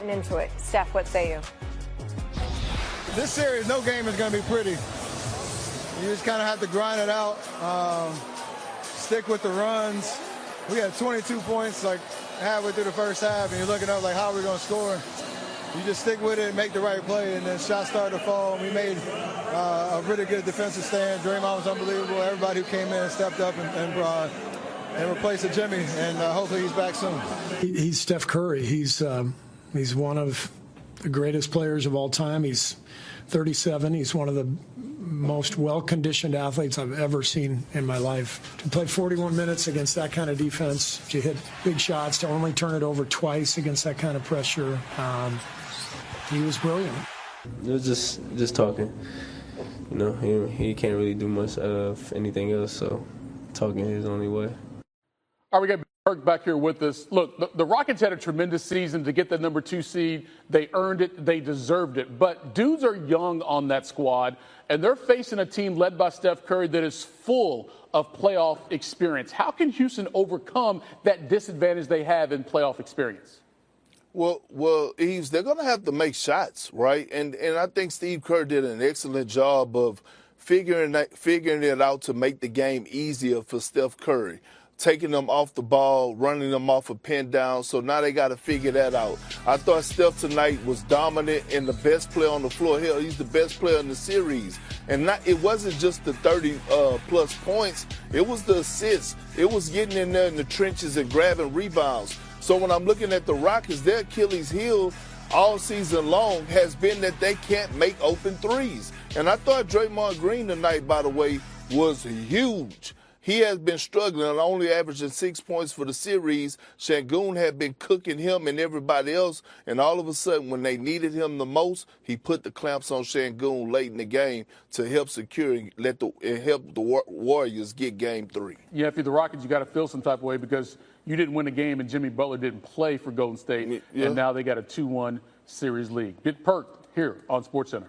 gotten into it. Steph, what say you? This series, no game is going to be pretty. You just kind of have to grind it out, stick with the runs. We had 22 points like halfway through the first half, and you're looking up like, how are we going to score? You just stick with it and make the right play, and then shots started to fall. And we made a really good defensive stand. Draymond was unbelievable. Everybody who came in stepped up and replaced Jimmy, and hopefully he's back soon. He's Steph Curry. He's one of the greatest players of all time. He's 37. He's one of the most well-conditioned athletes I've ever seen in my life. To play 41 minutes against that kind of defense, to hit big shots, to only turn it over twice against that kind of pressure, he was brilliant. It was just talking. You know, he can't really do much of anything else, so talking is his only way. All right, we got Perk back here with us. Look, the Rockets had a tremendous season to get the number 2 seed. They earned it. They deserved it. But dudes are young on that squad, and they're facing a team led by Steph Curry that is full of playoff experience. How can Houston overcome that disadvantage they have in playoff experience? Well, Eves, they're going to have to make shots, right? And I think Steve Kerr did an excellent job of figuring it out to make the game easier for Steph Curry, taking them off the ball, running them off a pin down. So now they got to figure that out. I thought Steph tonight was dominant and the best player on the floor. Hell, he's the best player in the series. And it wasn't just the 30-plus points. It was the assists. It was getting in there in the trenches and grabbing rebounds. So when I'm looking at the Rockets, their Achilles heel all season long has been that they can't make open threes. And I thought Draymond Green tonight, by the way, was huge. He has been struggling, only averaging 6 points for the series. Şengün had been cooking him and everybody else, and all of a sudden, when they needed him the most, he put the clamps on Şengün late in the game to help secure and help the Warriors get Game 3. Yeah, if you're the Rockets, you got to feel some type of way because you didn't win a game and Jimmy Butler didn't play for Golden State, and now they got a 2-1 series lead. Get Perk here on SportsCenter.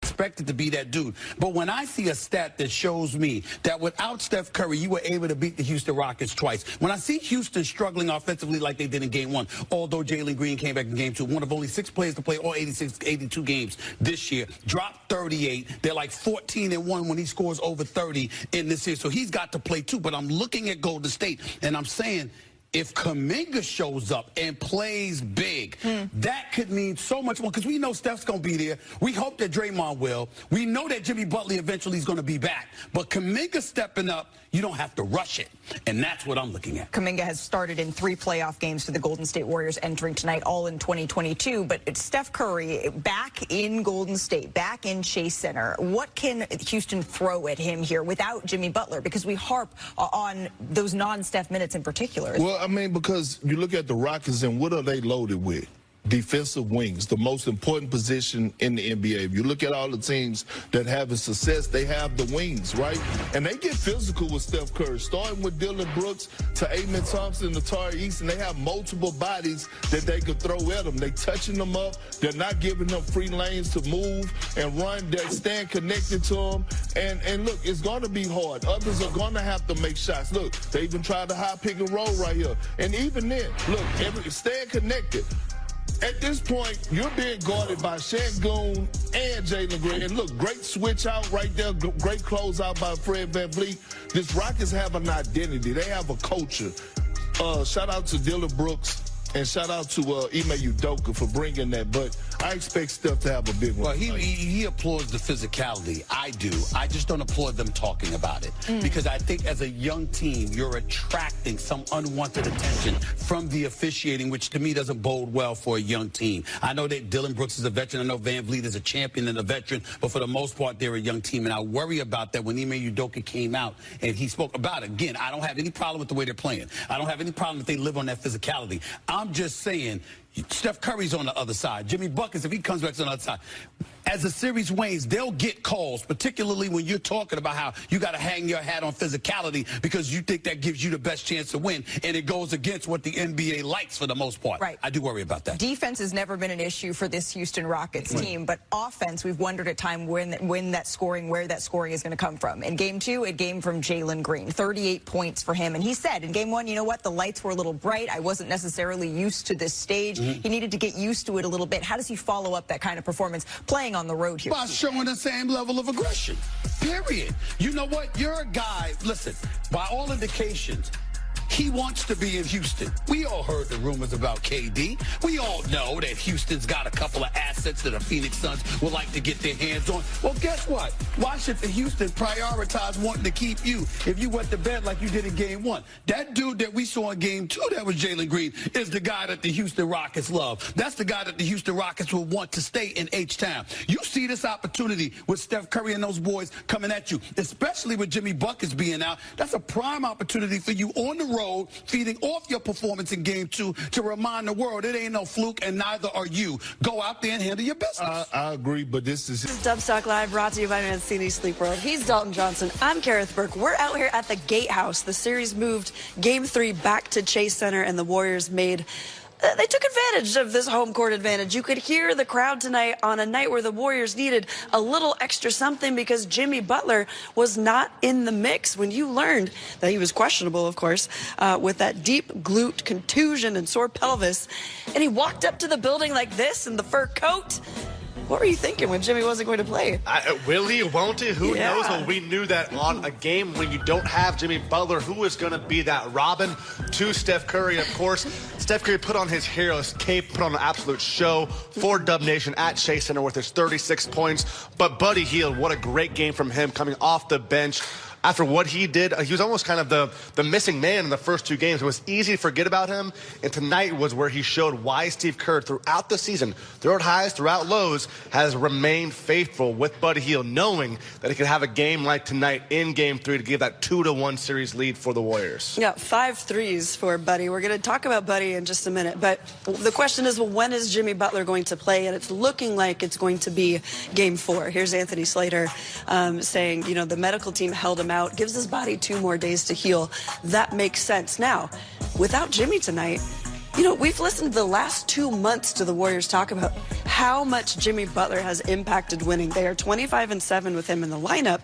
Expected to be that dude. But when I see a stat that shows me that without Steph Curry, you were able to beat the Houston Rockets twice. When I see Houston struggling offensively like they did in Game 1, although Jalen Green came back in Game 2, one of only 6 players to play all 82 games this year, dropped 38. They're like 14-1 when he scores over 30 in this year. So he's got to play too. But I'm looking at Golden State, and I'm saying, if Kuminga shows up and plays big, that could mean so much more because we know Steph's going to be there. We hope that Draymond will. We know that Jimmy Butler eventually is going to be back. But Kuminga stepping up, you don't have to rush it. And that's what I'm looking at. Kuminga has started in 3 playoff games for the Golden State Warriors entering tonight, all in 2022. But it's Steph Curry back in Golden State, back in Chase Center. What can Houston throw at him here without Jimmy Butler? Because we harp on those non-Steph minutes in particular. Well, I mean, because you look at the Rockets and what are they loaded with? Defensive wings, the most important position in the NBA. If you look at all the teams that have success, they have the wings, right? And they get physical with Steph Curry, starting with Dylan Brooks to Amen Thompson to Tari Eason. They have multiple bodies that they could throw at them. They touching them up. They're not giving them free lanes to move and run. They're staying connected to them. And look, it's going to be hard. Others are going to have to make shots. Look, they even tried the high pick and roll right here. And even then, look, staying connected. At this point, you're being guarded by Şengün and Jalen Green. And look, great switch out right there. Great closeout by Fred VanVleet. This Rockets have an identity. They have a culture. Shout out to Dylan Brooks. And shout out to Ime Udoka for bringing that. But I expect Steph to have a big one. Well, he applauds the physicality. I do. I just don't applaud them talking about it. Because I think as a young team, you're attracting some unwanted attention from the officiating, which to me doesn't bode well for a young team. I know that Dylan Brooks is a veteran. I know VanVleet is a champion and a veteran. But for the most part, they're a young team. And I worry about that when Ime Udoka came out and he spoke about it. Again, I don't have any problem with the way they're playing. I don't have any problem if they live on that physicality. I'm just saying, Steph Curry's on the other side. Jimmy Buckets, if he comes back, to the other side. As the series wanes, they'll get calls, particularly when you're talking about how you got to hang your hat on physicality because you think that gives you the best chance to win, and it goes against what the NBA likes for the most part. Right. I do worry about that. Defense has never been an issue for this Houston Rockets team, but offense, we've wondered at times where that scoring is going to come from. In Game 2, it came from Jalen Green, 38 points for him, and he said in Game 1, you know what, the lights were a little bright. I wasn't necessarily used to this stage. He needed to get used to it a little bit. How does he follow up that kind of performance playing on the road here? By showing the same level of aggression, period. You know what? You're a guy, listen, by all indications, he wants to be in Houston. We all heard the rumors about KD. We all know that Houston's got a couple of assets that the Phoenix Suns would like to get their hands on. Well, guess what? Why should the Houston prioritize wanting to keep you if you went to bed like you did in Game 1? That dude that we saw in Game 2, that was Jalen Green, is the guy that the Houston Rockets love. That's the guy that the Houston Rockets will want to stay in H-Town. You see this opportunity with Steph Curry and those boys coming at you, especially with Jimmy Buckets being out. That's a prime opportunity for you on the road, feeding off your performance in Game 2 to remind the world it ain't no fluke, and neither are you. Go out there and handle your business. I agree, but this is Dubstock Live, brought to you by Mancini Sleep World. He's Dalton Johnson. I'm Gareth Burke. We're out here at the Gatehouse. The series moved Game 3 back to Chase Center, and the Warriors they took advantage of this home court advantage. You could hear the crowd tonight on a night where the Warriors needed a little extra something because Jimmy Butler was not in the mix. When you learned that he was questionable, of course, with that deep glute contusion and sore pelvis, and he walked up to the building like this in the fur coat. What were you thinking when Jimmy wasn't going to play? Will he, won't he? Who knows? Well, we knew that on a game when you don't have Jimmy Butler, who is going to be that Robin to Steph Curry, of course. Steph Curry put on his hero's cape, put on an absolute show for Dub Nation at Chase Center with his 36 points. But Buddy Hield, what a great game from him coming off the bench. After what he did, he was almost kind of the missing man in the first two games. It was easy to forget about him, and tonight was where he showed why Steve Kerr, throughout the season, throughout highs, throughout lows, has remained faithful with Buddy Hield, knowing that he could have a game like tonight in Game 3 to give that 2-1 series lead for the Warriors. Yeah, 5 threes for Buddy. We're going to talk about Buddy in just a minute, but the question is, well, when is Jimmy Butler going to play? And it's looking like it's going to be Game 4. Here's Anthony Slater saying, you know, the medical team held him out, gives his body 2 more days to heal. That makes sense. Now, without Jimmy tonight, you know, we've listened the last 2 months to the Warriors talk about how much Jimmy Butler has impacted winning. They are 25-7 with him in the lineup,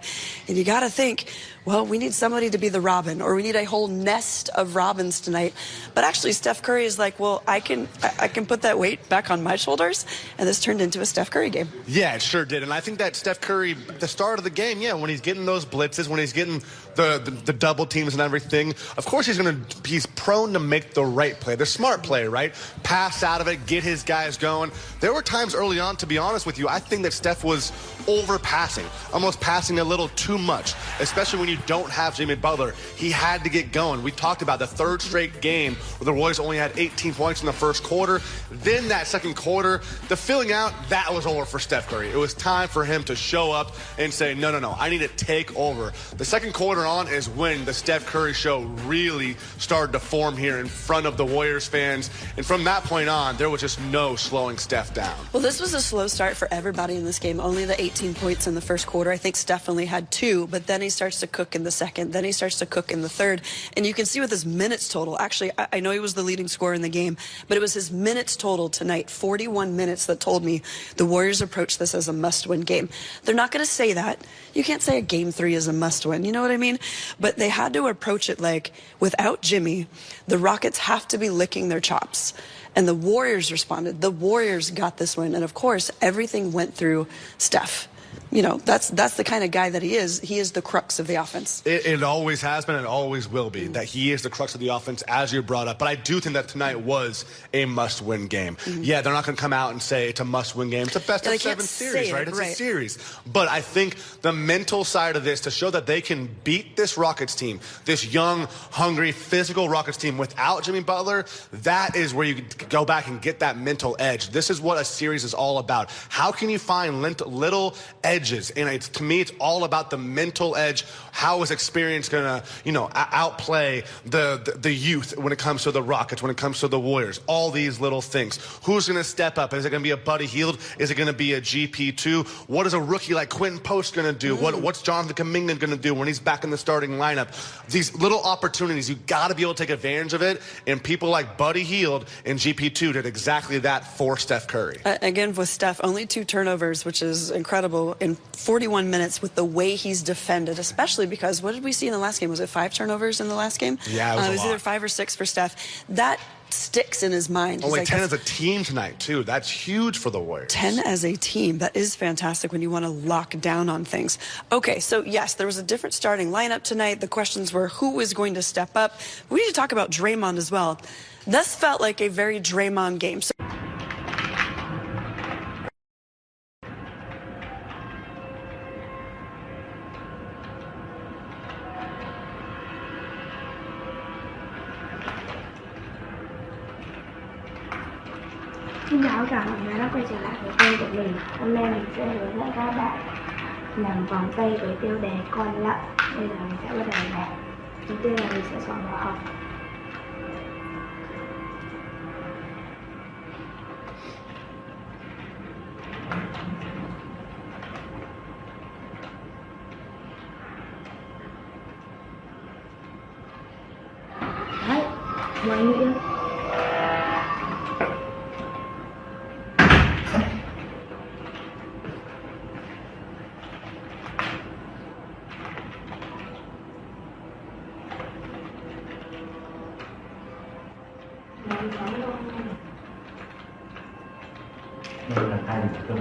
and you got to think, well, we need somebody to be the Robin, or we need a whole nest of Robins tonight. But actually, Steph Curry is like, well, I can put that weight back on my shoulders, and this turned into a Steph Curry game. Yeah, it sure did. And I think that Steph Curry, the start of the game, when he's getting those blitzes, when he's getting the double teams and everything, of course he's prone to make the right play, the smart play, right? Pass out of it, get his guys going. There were times early on, to be honest with you, I think that Steph was overpassing, almost passing a little too much, especially when you don't have Jimmy Butler. He had to get going. We talked about the third straight game where the Warriors only had 18 points in the first quarter. Then that second quarter, the filling out, that was over for Steph Curry. It was time for him to show up and say, no, I need to take over. The second quarter on is when the Steph Curry show really started to form here in front of the Warriors fans. And from that point on, there was just no slowing Steph down. Well, this was a slow start for everybody in this game. Only the 18 points in the first quarter. I think Steph only had 2, but then he starts to cook in the second. Then he starts to cook in the third. And you can see with his minutes total, actually, I know he was the leading scorer in the game, but it was his minutes total tonight, 41 minutes, that told me the Warriors approach this as a must-win game. They're not going to say that. You can't say a Game 3 is a must-win. You know what I mean? But they had to approach it like, without Jimmy, the Rockets have to be licking their chops. And the Warriors responded. The Warriors got this win. And, of course, everything went through Steph. You know, that's the kind of guy that he is. He is the crux of the offense. It always has been and always will be, that he is the crux of the offense, as you brought up. But I do think that tonight was a must-win game. Yeah, they're not going to come out and say it's a must-win game. It's a best-of-7 series, right? It's a series. But I think the mental side of this, to show that they can beat this Rockets team, this young, hungry, physical Rockets team without Jimmy Butler, that is where you go back and get that mental edge. This is what a series is all about. How can you find little edges? And to me, it's all about the mental edge. How is experience going to, outplay the youth when it comes to the Rockets, when it comes to the Warriors? All these little things. Who's going to step up? Is it going to be a Buddy Hield? Is it going to be a GP2? What is a rookie like Quentin Post going to do? What's Jonathan Kuminga going to do when he's back in the starting lineup? These little opportunities, you got to be able to take advantage of it. And people like Buddy Hield and GP2 did exactly that for Steph Curry. Again, with Steph, only 2 turnovers, which is incredible in in 41 minutes with the way he's defended, especially because what did we see in the last game? Was it 5 turnovers in the last game? Yeah, it was either 5 or 6 for Steph. That sticks in his mind. Only 10 as a team tonight, too. That's huge for the Warriors. 10 as a team. That is fantastic when you want to lock down on things. Okay, so yes, there was a different starting lineup tonight. The questions were who is going to step up. We need to talk about Draymond as well. This felt like a very Draymond game. So Xin chào cả mọi người đã quay trở lại với kênh của mình. Hôm nay mình sẽ hướng dẫn các bạn làm vòng tay với tiêu đề con lợn. Bây giờ mình sẽ bắt đầu làm. Đầu tiên là mình sẽ chọn vào hộp. Đấy, mọi người đây là tay của tôi.